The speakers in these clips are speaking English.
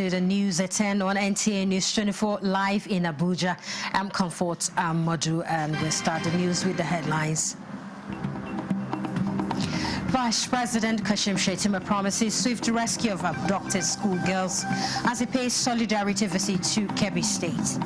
The news at 10 on NTA News 24 live in Abuja. I'm Comfort Modu, and we'll start the news with the headlines. Vice President Kashim Shettima promises swift rescue of abducted schoolgirls as he pays solidarity visit to Kebbi State.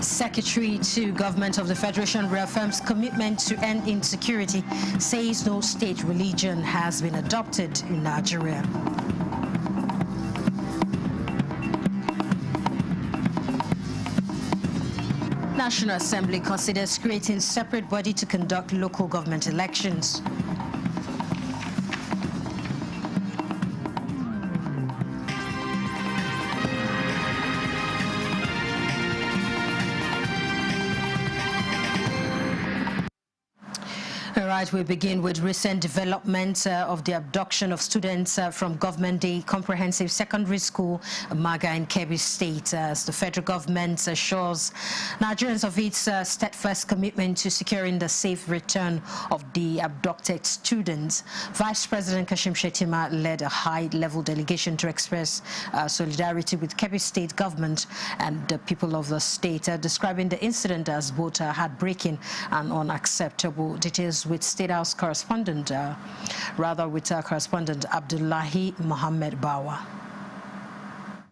Secretary to Government of the Federation reaffirms commitment to end insecurity, says no state religion has been adopted in Nigeria. National Assembly considers creating separate body to conduct local government elections. Right, we begin with recent developments of the abduction of students from Government Day Comprehensive Secondary School, Maga in Kebbi State, as the federal government assures Nigerians of its steadfast commitment to securing the safe return of the abducted students. Vice President Kashim Shettima led a high-level delegation to express solidarity with Kebbi State government and the people of the state, describing the incident as both heartbreaking and unacceptable. Details with State House correspondent, correspondent Abdullahi Mohammed Bawa.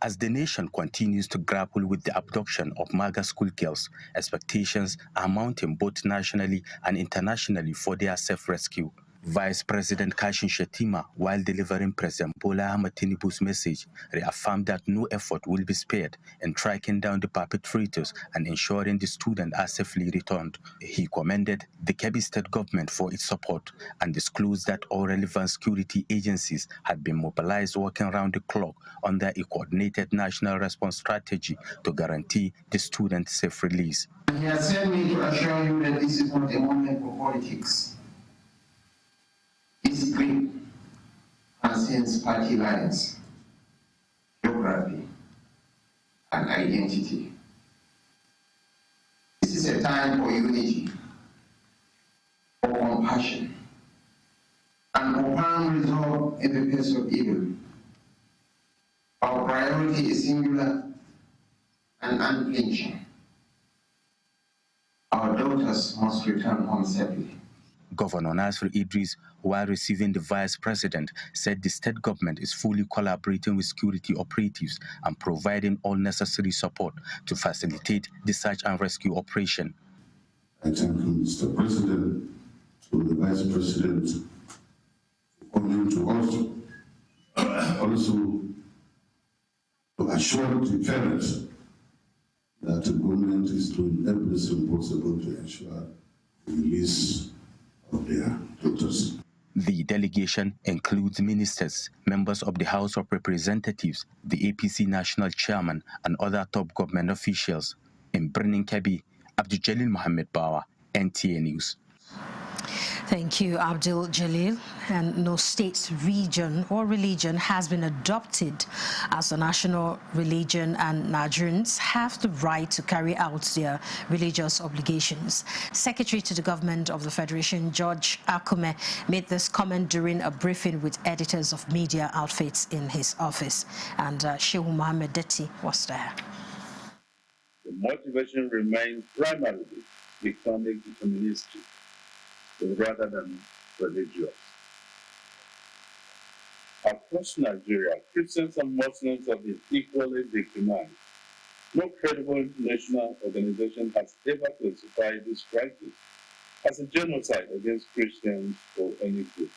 As the nation continues to grapple with the abduction of Maga schoolgirls, expectations are mounting both nationally and internationally for their safe rescue. Vice President Kashim Shettima, while delivering President Bola Ahmed Tinubu's message, reaffirmed that no effort will be spared in tracking down the perpetrators and ensuring the students are safely returned. He commended the Kebbi State government for its support and disclosed that all relevant security agencies had been mobilized working around the clock under a coordinated national response strategy to guarantee the students' safe release. He has sent me to assure you that this is not a moment for politics. This grief transcends party lines, geography, and identity. This is a time for unity, for compassion, and for firm resolve in the face of evil. Our priority is singular and unflinching. Our daughters must return home safely. Governor Nasir Idris, while receiving the Vice President, said the state government is fully collaborating with security operatives and providing all necessary support to facilitate the search and rescue operation. I thank you, Mr. President, to the Vice President, for coming to us, also to assure the parents that the government is doing everything possible to ensure the release of their daughters. The delegation includes ministers, members of the House of Representatives, the APC national chairman, and other top government officials. In Birnin Kebbi, Abdul Jalil Mohammed Bawa, NTA News. Thank you, Abdul Jalil. And no state, region, or religion has been adopted as a national religion, and Nigerians have the right to carry out their religious obligations. Secretary to the Government of the Federation, George Akume, made this comment during a briefing with editors of media outfits in his office. And Shehu Mohammed Detti was there. The motivation remains primarily economic deterministic rather than religious. Across Nigeria, Christians and Muslims have been equally victimized. No credible international organization has ever classified this crisis as a genocide against Christians or any group.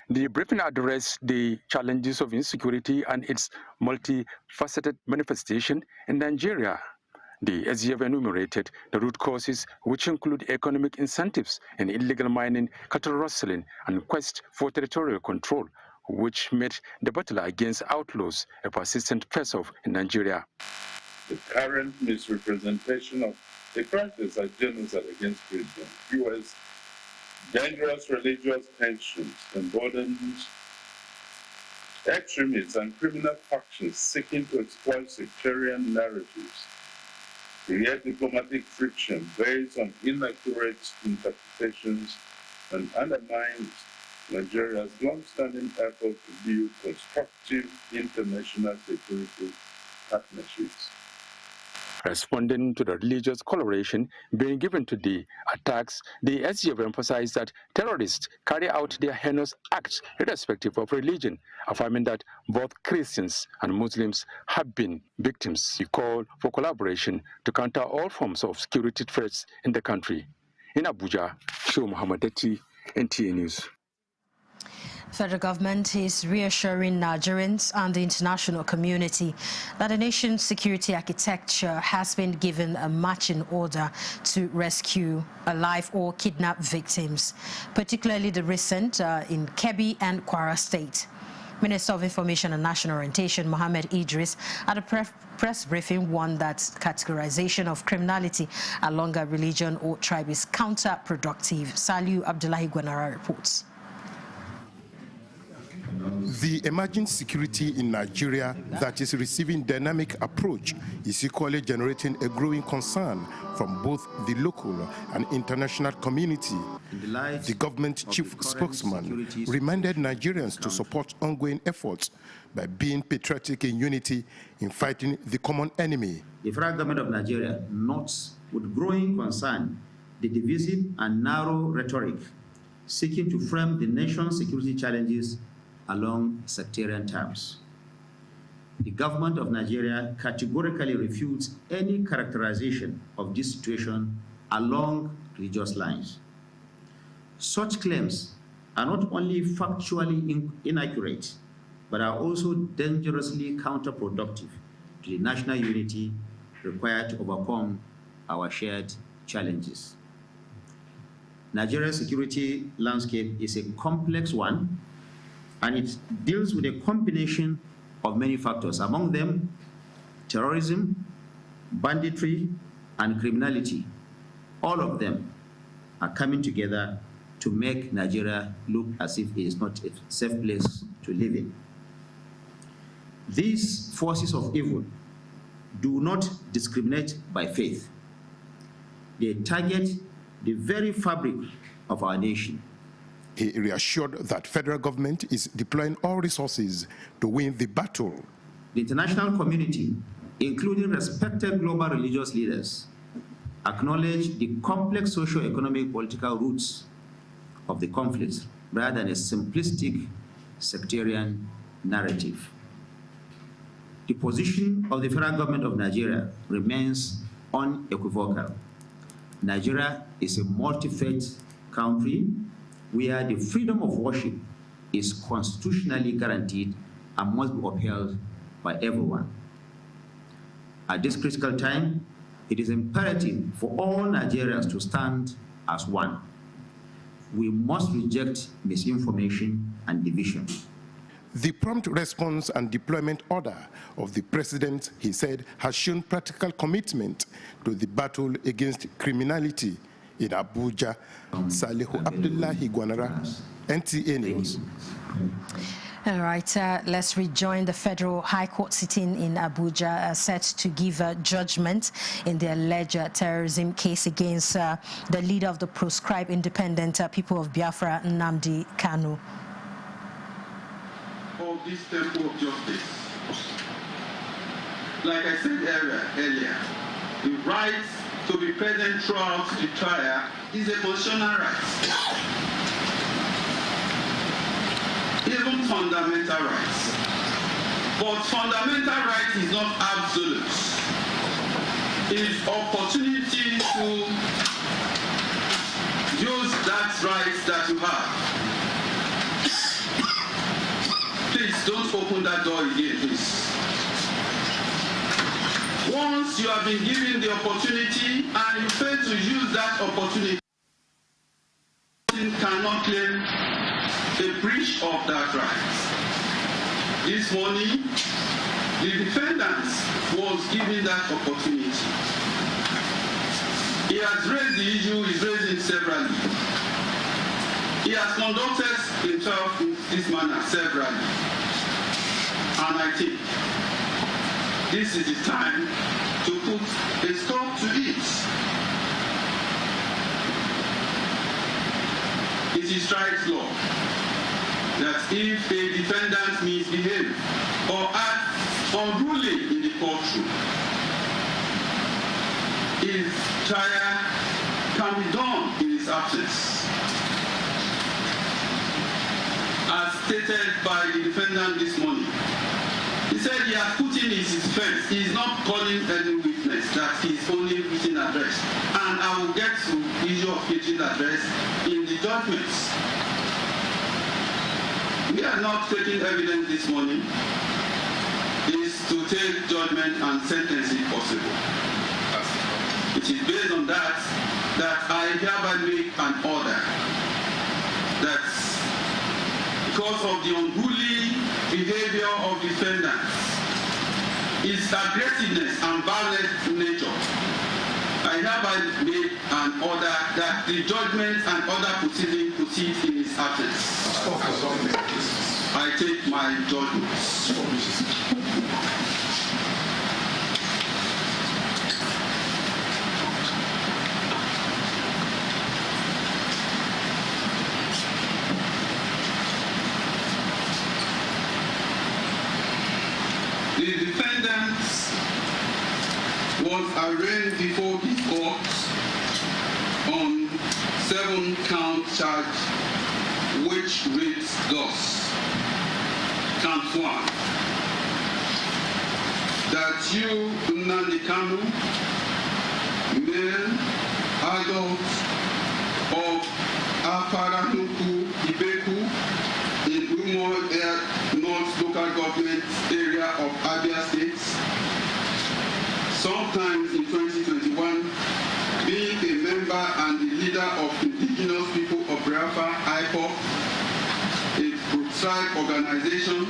The briefing addressed the challenges of insecurity and its multifaceted manifestation in Nigeria. The SGF enumerated the root causes, which include economic incentives in illegal mining, cattle rustling, and quest for territorial control, which made the battle against outlaws a persistent press-off in Nigeria. The current misrepresentation of the crisis as genocide against Christians fuels dangerous religious tensions, emboldens extremists and criminal factions seeking to exploit sectarian narratives create diplomatic friction based on inaccurate interpretations, and undermines Nigeria's long-standing effort to build constructive international security partnerships. Responding to the religious coloration being given to the attacks, the SGF emphasized that terrorists carry out their heinous acts irrespective of religion, affirming that both Christians and Muslims have been victims. He called for collaboration to counter all forms of security threats in the country. In Abuja, Show Mohammadati, NTA News. Federal government is reassuring Nigerians and the international community that the nation's security architecture has been given a marching order to rescue alive or kidnapped victims, particularly the recent in Kebbi and Kwara State. Minister of Information and National Orientation, Mohammed Idris, at a press briefing, warned that categorization of criminality along a religion or tribe is counterproductive. Saliu Abdullahi Gwanara reports. The emerging security in Nigeria that is receiving dynamic approach is equally generating a growing concern from both the local and international community. The government chief spokesman reminded Nigerians to support ongoing efforts by being patriotic in unity in fighting the common enemy. The federal government of Nigeria notes with growing concern the divisive and narrow rhetoric seeking to frame the nation's security challenges along sectarian terms. The government of Nigeria categorically refutes any characterization of this situation along religious lines. Such claims are not only factually inaccurate, but are also dangerously counterproductive to the national unity required to overcome our shared challenges. Nigeria's security landscape is a complex one, and it deals with a combination of many factors, among them terrorism, banditry, and criminality. All of them are coming together to make Nigeria look as if it is not a safe place to live in. These forces of evil do not discriminate by faith. They target the very fabric of our nation. He reassured that federal government is deploying all resources to win the battle. The international community, including respected global religious leaders, acknowledge the complex socio-economic political roots of the conflict rather than a simplistic sectarian narrative. The position of the federal government of Nigeria remains unequivocal. Nigeria is a multi-faith country where the freedom of worship is constitutionally guaranteed and must be upheld by everyone. At this critical time, it is imperative for all Nigerians to stand as one. We must reject misinformation and division. The prompt response and deployment order of the president, he said, has shown practical commitment to the battle against criminality in Abuja. Salihu Abdullahi Gwanara, NTA News. All right, let's rejoin the Federal High Court sitting in Abuja, set to give a judgment in the alleged terrorism case against the leader of the proscribed independent people of Biafra, Nnamdi Kanu. Of this temple of justice, like I said earlier, the right to be present throughout the trial is a constitutional right, even fundamental rights. But fundamental right is not absolute. It is opportunity to use that right that you have. Please don't open that door again, please. Once you have been given the opportunity and you fail to use that opportunity, you cannot claim a breach of that right. This morning, the defendant was given that opportunity. He has raised the issue, he's raised it severally. He has conducted himself in this manner severally. And I think this is the time to put a stop to it. It is strike law that if a defendant misbehaves or acts unruly in the courtroom, his trial can be done in his absence. As stated by the defendant this morning, he said he has put in his defense. He is not calling any witness, that he is only written address. And I will get to the issue of written address in the judgments. We are not taking evidence this morning. It is to take judgment and sentence if possible. It is based on that I hereby make an order that because of the unruly behavior of defendants, his aggressiveness and violent nature, I hereby make an order that the judgment and other proceedings proceed in his absence. I take my judgments. The defendant was arraigned before his court on 7-count charge, which reads thus. Count 1. That you, Nnamdi Kanu, male, adult of Afaranuku Ibeku in Umo Air North Local Government Area of Abia State, sometimes in 2021, being a member and the leader of Indigenous People of Biafra, IPOB, a pro-tribe organization,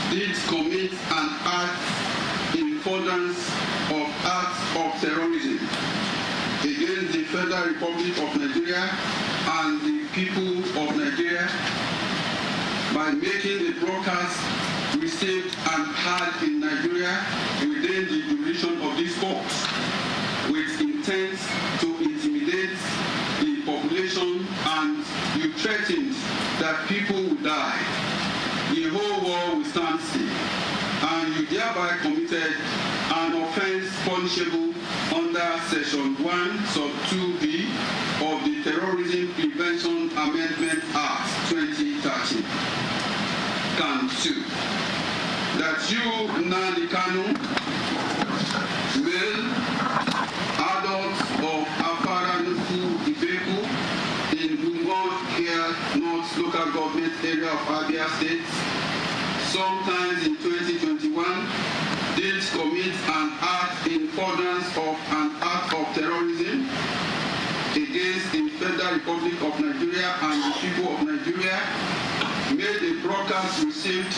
did commit an act in furtherance of acts of terrorism against the Federal Republic of Nigeria and the people of Nigeria by making a broadcast received and heard in Nigeria within the jurisdiction of this court, with intent to intimidate the population, and you threatened that people will die, the whole world will stand still, and you thereby committed an offense punishable under Section 1, Sub 2B of the Terrorism Prevention Amendment Act 2013. Count 2. That you, Nnamdi Kanu, male, adult of Afaranuku Ibeku in Umo Air North Local Government Area of Abia State, sometimes in 2021, did commit an act in furtherance of an act of terrorism against the Federal Republic of Nigeria and the people of Nigeria, made a broadcast received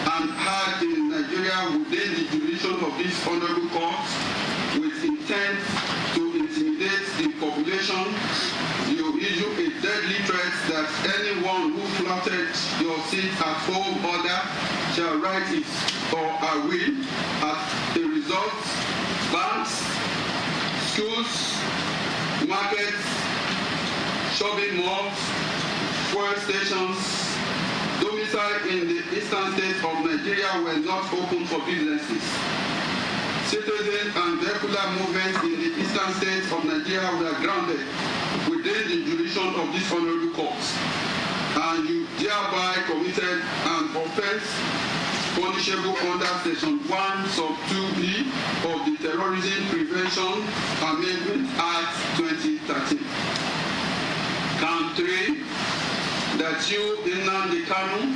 and heard in Nigeria within the jurisdiction of this honorable court with intent to intimidate the population. You issue a deadly threat that anyone who flouted your sit at home order shall write it or I will. As a result, banks, schools, markets, shopping malls, fuel stations, domicile in the eastern states of Nigeria were not open for businesses. Citizens and vehicular movements in the eastern states of Nigeria were grounded within the jurisdiction of this honorable court, and you thereby committed an offense punishable under Section 1, Sub 2B of the Terrorism Prevention Amendment Act 2013. Count 3. That you, Nnamdi Kanu,